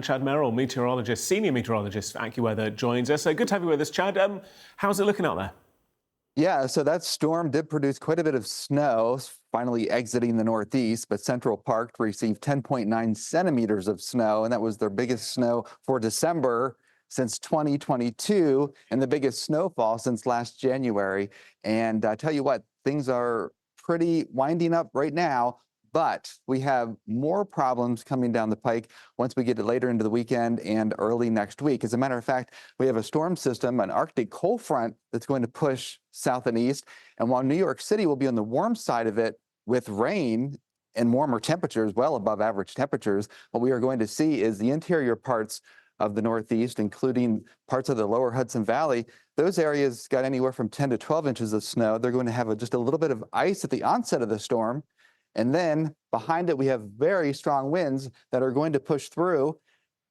Chad Merrill, meteorologist, senior meteorologist for AccuWeather, joins us. So good to have you with us, Chad. How's it looking out there? Yeah, so that storm did produce quite a bit of snow, finally exiting the Northeast, but Central Park received 10.9 centimeters of snow, and that was their biggest snow for December since 2022 and the biggest snowfall since last January. And I tell you what, things are pretty winding up right now, but we have more problems coming down the pike once we get later into the weekend and early next week. As a matter of fact, we have a storm system, an Arctic cold front that's going to push south and east. And while New York City will be on the warm side of it with rain and warmer temperatures, well above average temperatures, what we are going to see is the interior parts of the Northeast, including parts of the lower Hudson Valley. Those areas got anywhere from 10 to 12 inches of snow. They're going to have just a little bit of ice at the onset of the storm. And then behind it, we have very strong winds that are going to push through.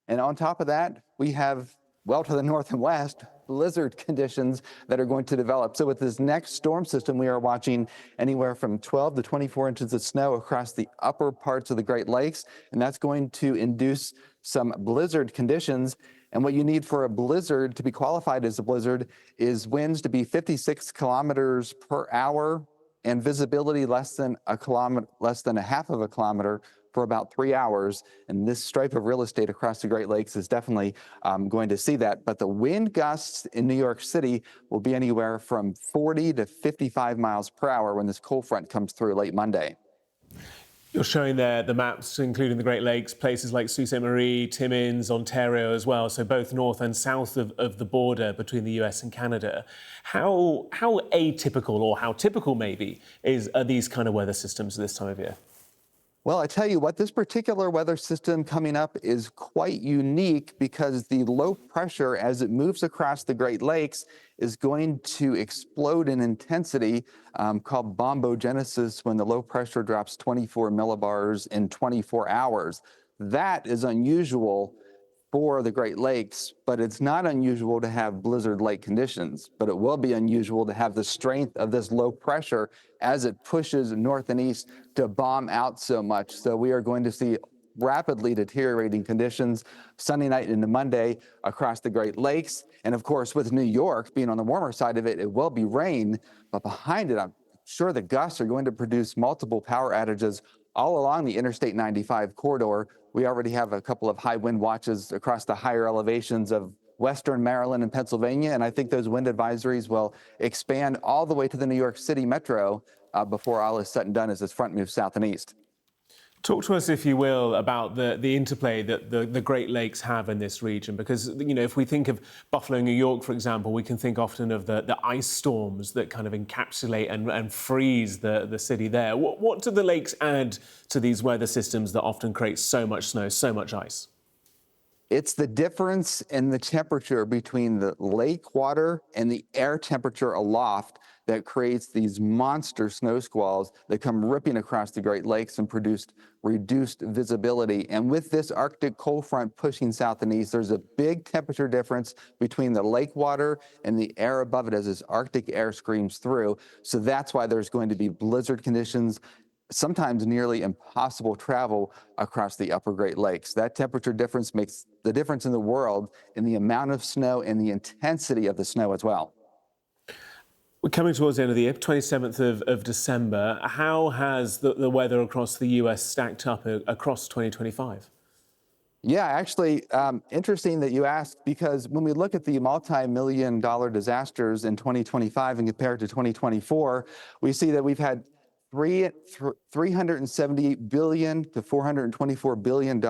And on top of that, we have, well, to the north and west, blizzard conditions that are going to develop. So with this next storm system, we are watching anywhere from 12 to 24 inches of snow across the upper parts of the Great Lakes. And that's going to induce some blizzard conditions. And what you need for a blizzard to be qualified as a blizzard is winds to be 56 kilometers per hour and visibility less than a half of a kilometer for about 3 hours. And this stripe of real estate across the Great Lakes is definitely going to see that. But the wind gusts in New York City will be anywhere from 40 to 55 miles per hour when this cold front comes through late Monday. You're showing there the maps, including the Great Lakes, places like Sault Ste. Marie, Timmins, Ontario as well, so both north and south of the border between the US and Canada. How atypical, or how typical maybe, are these kind of weather systems this time of year? Well, I tell you what, this particular weather system coming up is quite unique because the low pressure, as it moves across the Great Lakes, is going to explode in intensity, called bombogenesis, when the low pressure drops 24 millibars in 24 hours. That is unusual for the Great Lakes, but it's not unusual to have blizzard-like conditions. But it will be unusual to have the strength of this low pressure as it pushes north and east to bomb out so much. So we are going to see rapidly deteriorating conditions Sunday night into Monday across the Great Lakes. And of course, with New York being on the warmer side of it, it will be rain. But behind it, I'm sure the gusts are going to produce multiple power outages all along the Interstate 95 corridor. We already have a couple of high wind watches across the higher elevations of western Maryland and Pennsylvania, and I think those wind advisories will expand all the way to the New York City metro before all is said and done as this front moves south and east. Talk to us, if you will, about the interplay that the Great Lakes have in this region, because, you know, if we think of Buffalo, New York, for example, we can think often of the ice storms that kind of encapsulate and freeze the city there. What do the lakes add to these weather systems that often create so much snow, so much ice? It's the difference in the temperature between the lake water and the air temperature aloft that creates these monster snow squalls that come ripping across the Great Lakes and produce reduced visibility. And with this Arctic cold front pushing south and east, there's a big temperature difference between the lake water and the air above it as this Arctic air screams through. So that's why there's going to be blizzard conditions, sometimes nearly impossible travel across the upper Great Lakes. That temperature difference makes the difference in the world in the amount of snow and the intensity of the snow as well. We're coming towards the end of the year, 27th of December. How has the weather across the US stacked up across 2025? Yeah, actually, interesting that you asked, because when we look at the multi-million-dollar disasters in 2025 and compared to 2024, we see that we've had $370 billion to $424 billion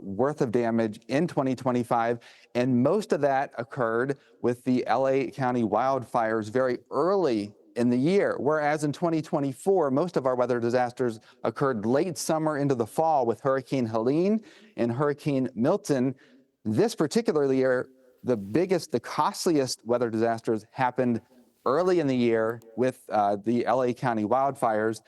worth of damage in 2025. And most of that occurred with the LA County wildfires very early in the year. Whereas in 2024, most of our weather disasters occurred late summer into the fall with Hurricane Helene and Hurricane Milton. This particular year, the costliest weather disasters happened early in the year with the LA County wildfires.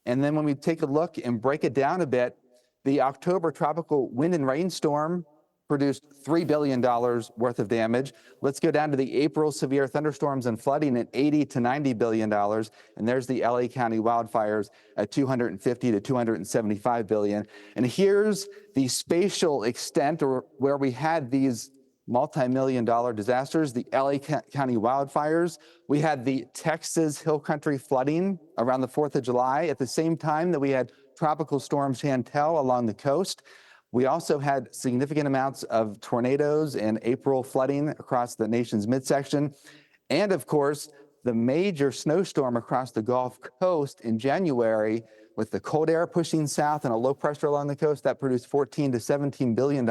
And then when we take a look and break it down a bit, the October tropical wind and rainstorm produced $3 billion worth of damage. Let's go down to the April severe thunderstorms and flooding at $80 to $90 billion. And there's the LA County wildfires at $250 to $275 billion. And here's the spatial extent, or where we had these multi-million-dollar disasters, the LA County wildfires. We had the Texas Hill Country flooding around the 4th of July at the same time that we had Tropical Storm Chantel along the coast. We also had significant amounts of tornadoes and April flooding across the nation's midsection. And of course, the major snowstorm across the Gulf Coast in January, with the cold air pushing south and a low pressure along the coast, that produced $14 to $17 billion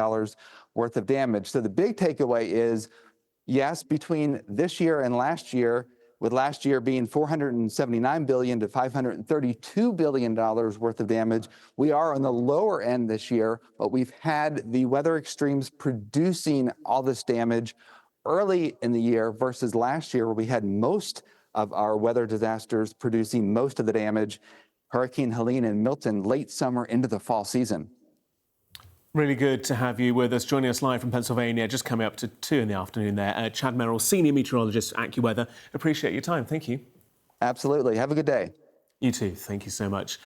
worth of damage. So the big takeaway is, yes, between this year and last year, with last year being $479 billion to $532 billion worth of damage, we are on the lower end this year, but we've had the weather extremes producing all this damage early in the year versus last year, where we had most of our weather disasters producing most of the damage. Hurricane Helene and Milton late summer into the fall season. Really good to have you with us, joining us live from Pennsylvania, just coming up to 2 in the afternoon there. Chad Merrill, Senior Meteorologist at AccuWeather. Appreciate your time. Thank you. Absolutely. Have a good day. You too. Thank you so much.